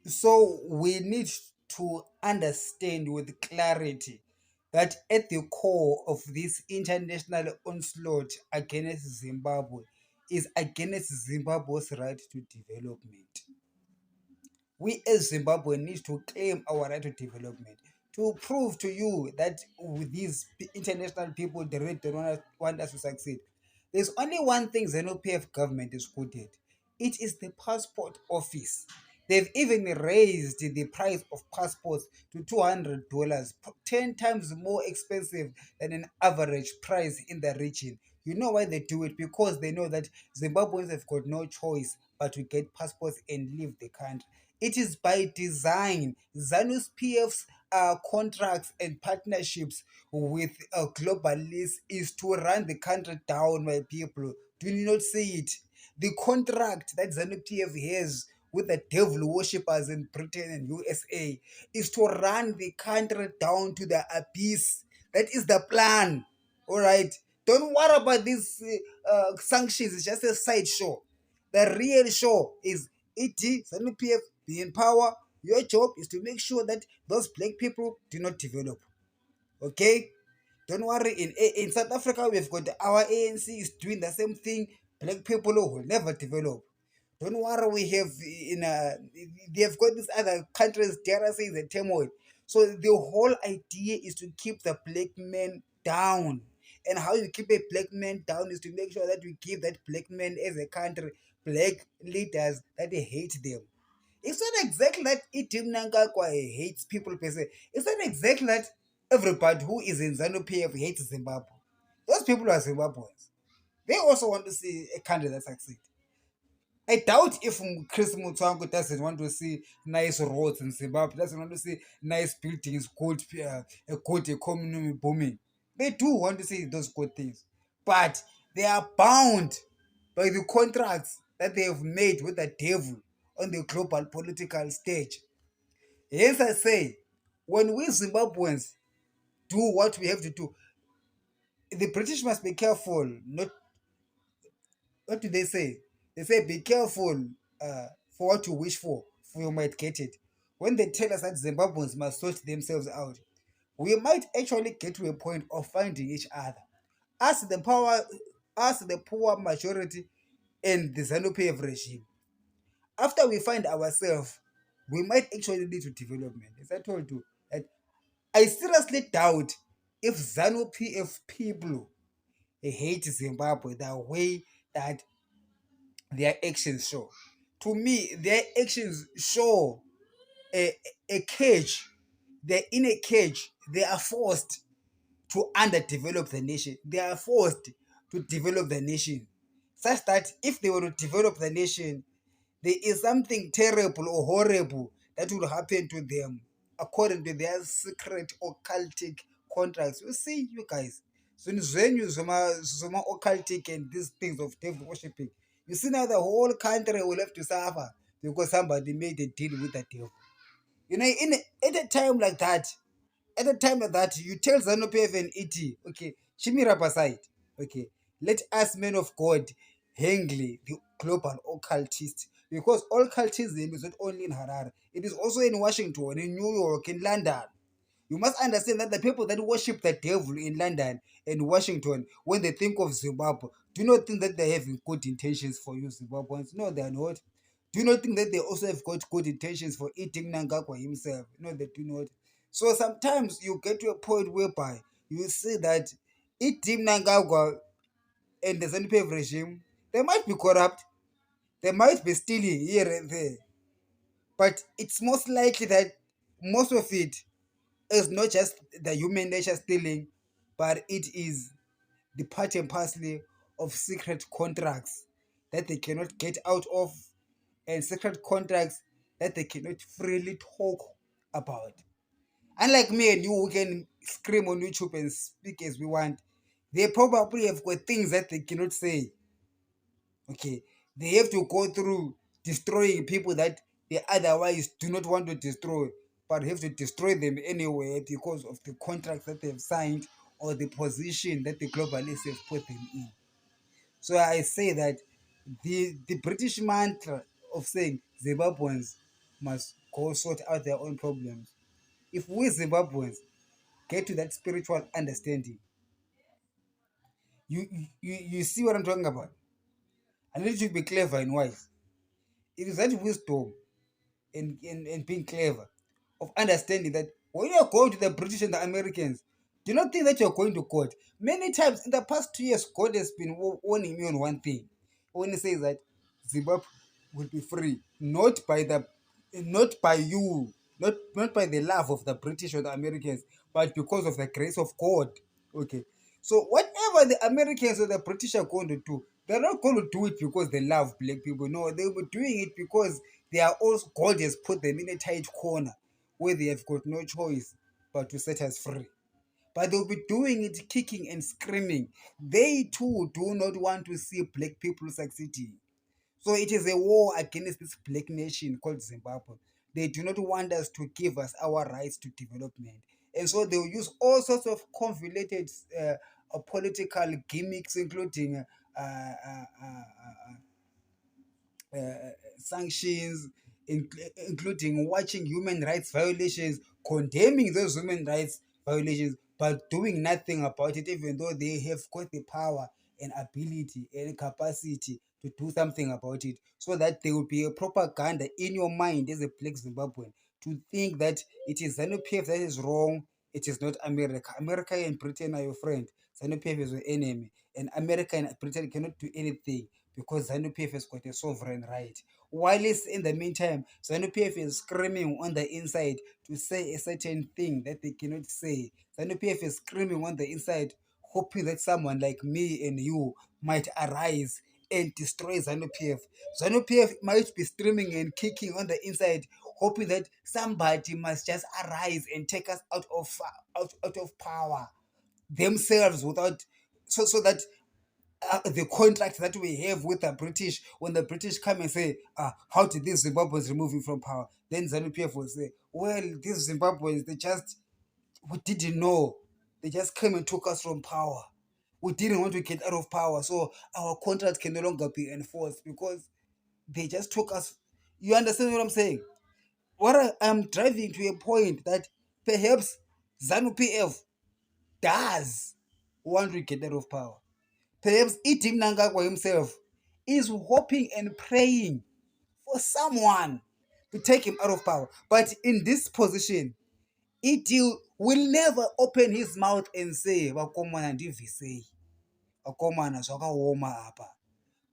So we need to understand with clarity that at the core of this international onslaught against Zimbabwe is against Zimbabwe's right to development. We as Zimbabwe need to claim our right to development, to prove to you that with these international people, they really don't want us to succeed. There's only one thing ZNU-PF government is good at. It is the passport office. They've even raised the price of passports to $200, 10 times more expensive than an average price in the region. You know why they do it? Because they know that Zimbabweans have got no choice but to get passports and leave the country. It is by design. ZANU's PF's contracts and partnerships with globalists is to run the country down, my people. Do you not see it? The contract that ZANU PF has with the devil worshippers in Britain and USA is to run the country down to the abyss. That is the plan. All right. Don't worry about these sanctions. It's just a sideshow. The real show is ZANU PF be in power. Your job is to make sure that those black people do not develop. Okay? Don't worry. In South Africa, we've got our ANC is doing the same thing. Black people will never develop. Don't worry. We have they've got these other countries. DRC is a turmoil. So the whole idea is to keep the black man down. And how you keep a black man down is to make sure that you give that black man as a country black leaders that hate them. It's not exactly that Itim Nangakwa hates people per se. It's not exactly that everybody who is in ZANU PF hates Zimbabwe. Those people are Zimbabweans. They also want to see a country that succeeds. I doubt if Chris Mutswango doesn't want to see nice roads in Zimbabwe, doesn't want to see nice buildings, a good economy booming. They do want to see those good things. But they are bound by the contracts that they have made with the devil on the global political stage. Hence, I say, when we Zimbabweans do what we have to do, the British must be careful. Not what do they say? They say be careful for what you wish for you might get it. When they tell us that Zimbabweans must sort themselves out, we might actually get to a point of finding each other. As the power, as the poor majority in the ZANU-PF regime. After we find ourselves, we might actually lead to development. As I told you, that I seriously doubt if ZANU PF people hate Zimbabwe the way that their actions show. To me, their actions show a, a cage. They're in a cage. They are forced to underdevelop the nation. They are forced to develop the nation. Such that if they were to develop the nation, there is something terrible or horrible that will happen to them according to their secret occultic contracts. You see, you guys, so when you zoma occultic and these things of devil worshipping, you see now the whole country will have to suffer because somebody made a deal with the devil. You know, at a time like that, you tell ZANU PF and ET, okay, Shimira aside, okay, let us men of God handle the global occultist, because occultism is not only in Harare, it is also in Washington, in New York, in London. You must understand that the people that worship the devil in London and Washington, when they think of Zimbabwe, do not think that they have good intentions for you, Zimbabweans. No, they are not. Do you not think that they also have got good intentions for eating Nangakwa himself? No, they do not. So sometimes you get to a point whereby you see that eating Nangakwa and the ZNPF regime, they might be corrupt, they might be stealing here and there, but it's most likely that most of it is not just the human nature stealing, but it is the part and parcel of secret contracts that they cannot get out of, and secret contracts that they cannot freely talk about. Unlike me and you, who can scream on YouTube and speak as we want, they probably have got things that they cannot say. Okay, they have to go through destroying people that they otherwise do not want to destroy, but have to destroy them anyway because of the contracts that they've signed or the position that the globalists have put them in. So I say that the British mantra of saying Zimbabweans must go sort out their own problems. If we Zimbabweans get to that spiritual understanding, you see what I'm talking about. I need you to be clever and wise. It is that wisdom and being clever, of understanding that when you're going to the British and the Americans, do not think that you're going to God. Many times in the past 2 years, God has been warning me on one thing. When he says that Zimbabwe will be free, not by you, not by the love of the British or the Americans, but because of the grace of God. Okay. So whatever the Americans or the British are going to do, they're not going to do it because they love black people. No, they'll be doing it because they are also, God has put them in a tight corner where they have got no choice but to set us free. But they'll be doing it kicking and screaming. They too do not want to see black people succeeding. So it is a war against this black nation called Zimbabwe. They do not want us to give us our rights to development. And so they'll use all sorts of convoluted political gimmicks, including sanctions, including watching human rights violations, condemning those human rights violations, but doing nothing about it, even though they have got the power and ability and capacity to do something about it, so that there will be a propaganda in your mind as a black Zimbabwean to think that it is ZANU-PF that is wrong, it is not America. America and Britain are your friend. ZANU-PF is your enemy. And America and Britain cannot do anything because ZANU-PF has got a sovereign right. While it's in the meantime, ZANU-PF is screaming on the inside to say a certain thing that they cannot say. ZANU-PF is screaming on the inside, hoping that someone like me and you might arise and destroy ZANU-PF. ZANU-PF might be screaming and kicking on the inside, hoping that somebody must just arise and take us out of power themselves, without so that the contract that we have with the British, when the British come and say, how did these Zimbabweans remove you from power? Then ZANU-PF will say, well, these Zimbabweans, we didn't know. They just came and took us from power. We didn't want to get out of power, so our contract can no longer be enforced because they just took us. You understand what I'm saying? What I'm driving to a point that perhaps ZANU-PF does want to get out of power. Perhaps Idi Mnangagwa himself is hoping and praying for someone to take him out of power. But in this position, Idi will never open his mouth and say, vakomana ndibvisei, vakomana zvakaoma apa,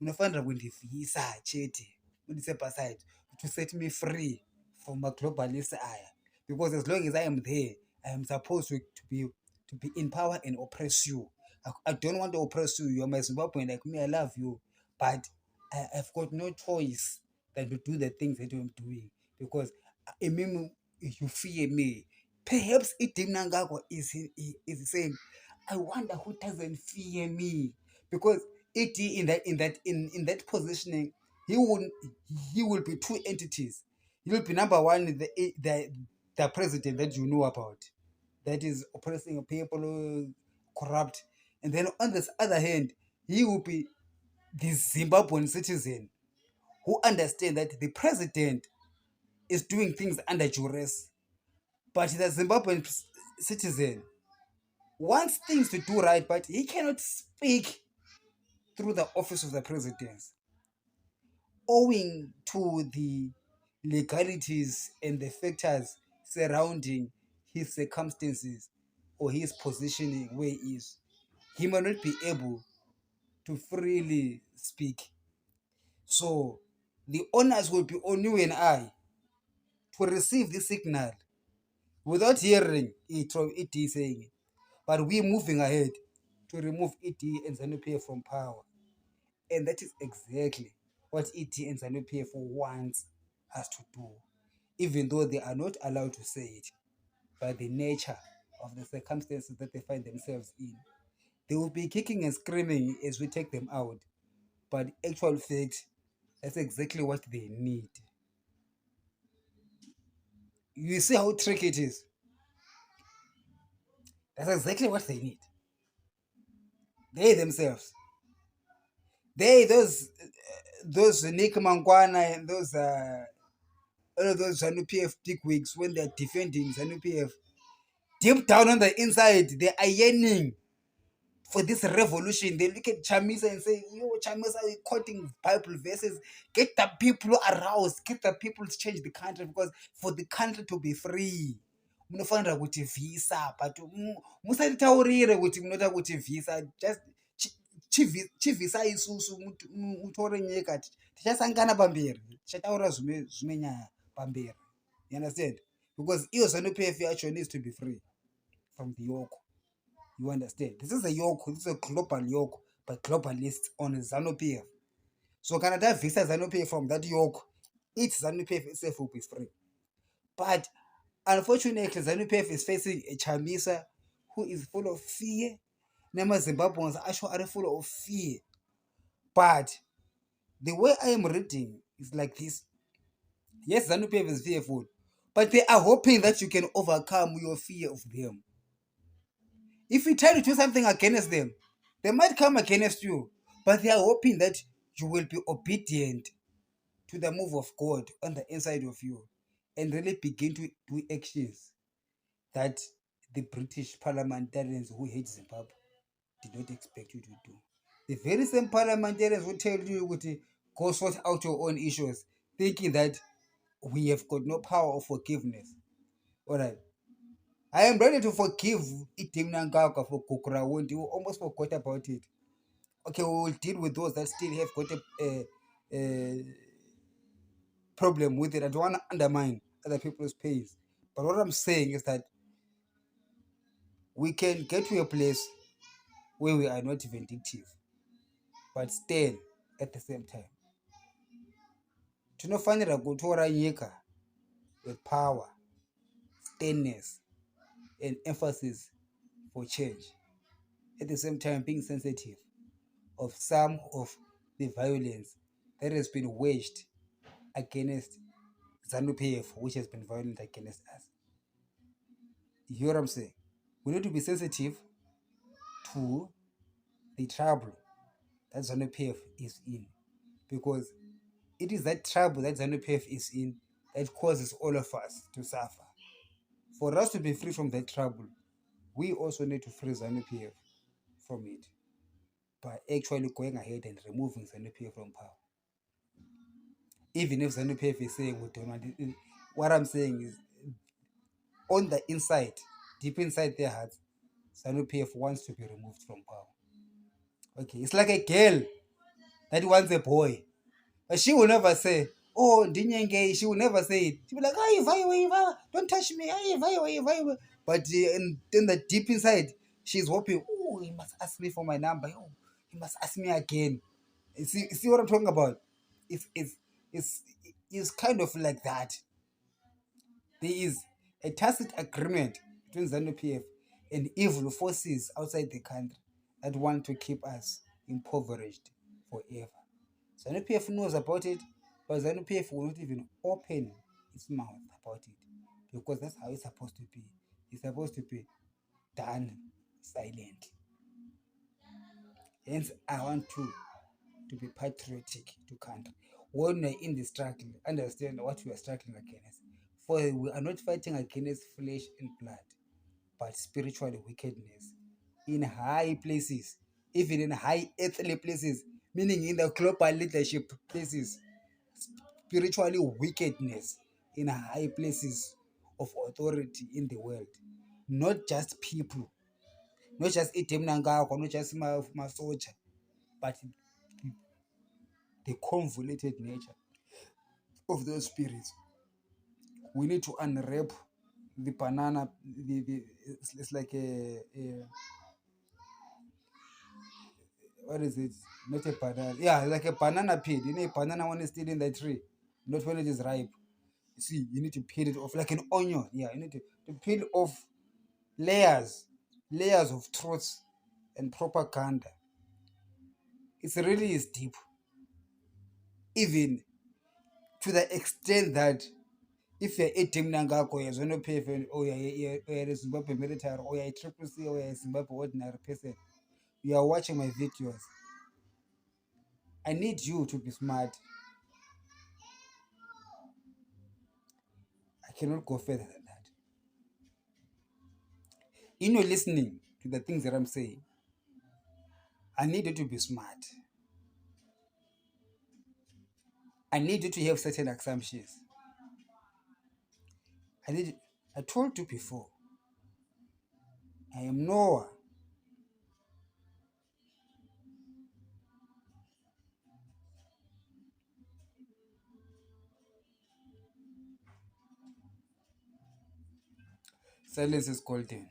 munofanira kundivhisa chete, mundise paside to set me free from my globalist aya. Because as long as I am there, I am supposed to be in power and oppress you. I don't want to oppress you. You are my Zimbabwean like me. I love you, but I've got no choice than to do the things that I'm doing because you fear me. Perhaps Idi Mnangagwa is saying, I wonder who doesn't fear me, because Idi in that positioning, he will be two entities. He will be number one, the president that you know about, that is oppressing people, corrupt, and then on this other hand, he will be the Zimbabwean citizen who understand that the president is doing things under duress, but the Zimbabwean citizen wants things to do right, but he cannot speak through the office of the president, owing to the legalities and the factors surrounding his circumstances or his positioning where he is. He might not be able to freely speak. So the onus will be on you and I to receive the signal without hearing it from Idi saying it. But we're moving ahead to remove Idi and ZANU-PF from power. And that is exactly what Idi and ZANU-PF wants us to do, even though they are not allowed to say it by the nature of the circumstances that they find themselves in. They will be kicking and screaming as we take them out. But actual fact, that's exactly what they need. You see how tricky it is? That's exactly what they need. They themselves. Those Nick Mangwana and those all of those ZANU-PF dickwigs, when they're defending ZANU-PF, deep down on the inside, they are yearning for this revolution. They look at Chamisa and say, yo, Chamisa, you're quoting Bible verses. Get the people aroused. Get the people to change the country, because for the country to be free, munofanira kuti visa, but musatitaurire kuti munoda kuti visa. Just chivhisa isusu mutore nyika, tichasangana pamberi, tichataura zvimwe nyaya pamberi. You understand? Because iyo ZANU-PF yacho needs to be free from the yoke. You understand? This is a yoke. This is a global yoke by globalists on ZANU-PF. So can I visa ZANU-PF from that yoke? It's ZANU-PF itself will be free. But unfortunately, ZANU-PF is facing a Chamisa who is full of fear. Nema Zimbabweans actually are full of fear. But the way I am reading is like this. Yes, ZANU-PF is fearful, but they are hoping that you can overcome your fear of them. If you try to do something against them, they might come against you, but they are hoping that you will be obedient to the move of God on the inside of you and really begin to do actions that the British parliamentarians who hate Zimbabwe did not expect you to do. The very same parliamentarians who tell you to go sort out your own issues, thinking that we have got no power of forgiveness. All right. I am ready to forgive Itim Nangaka for Kukurawondi. We almost forgot about it. Okay, we will deal with those that still have got a problem with it. I don't want to undermine other people's pains. But what I'm saying is that we can get to a place where we are not vindictive, but stand at the same time. Tinofanira kutora nyika with power, stainness, and emphasis for change. At the same time, being sensitive of some of the violence that has been waged against ZANU-PF, which has been violent against us. You hear what I'm saying? We need to be sensitive to the trouble that ZANU-PF is in, because it is that trouble that ZANU-PF is in that causes all of us to suffer. For us to be free from that trouble, we also need to free ZANU-PF from it by actually going ahead and removing ZANU-PF from power. Even if ZANU-PF is saying we don't want it, what I'm saying is, on the inside, deep inside their hearts, ZANU-PF wants to be removed from power. Okay, it's like a girl that wants a boy, but she will never say, "Oh, Dinyenge." She will never say it. She will be like, don't touch me, but in the deep inside, she's hoping, oh, he must ask me for my number. Oh, he must ask me again. You see what I'm talking about? It's kind of like that. There is a tacit agreement between ZANU-PF and evil forces outside the country that want to keep us impoverished forever. ZANU-PF knows about it, but ZANU-PF will not even open its mouth about it, because that's how it's supposed to be. It's supposed to be done silently. Hence, I want to be patriotic to country. When we're in the struggle, understand what we are struggling against. For we are not fighting against flesh and blood, but spiritual wickedness in high places, even in high earthly places, meaning in the global leadership places. Spiritually wickedness in high places of authority in the world. Not just people, not just Item Nangako, not just my soldier, but the convoluted nature of those spirits. We need to unwrap the banana. It's like a what is it? Not a banana. Yeah, like a banana peel. You know, a banana when it's still in the tree, not when it is ripe. You see, you need to peel it off like an onion. Yeah, you need to peel off layers of truths and propaganda. It's really is deep. Even to the extent that if you're eating Nangako, you're ZANU-PF, or you're a Zimbabwe military, or you're a Triple C, or you're a Zimbabwe ordinary person, you are watching my videos, I need you to be smart. cannot go further than that. In your listening to the things that I'm saying, I need you to be smart. I need you to have certain assumptions. I told you before, I am Noah. Silence is golden.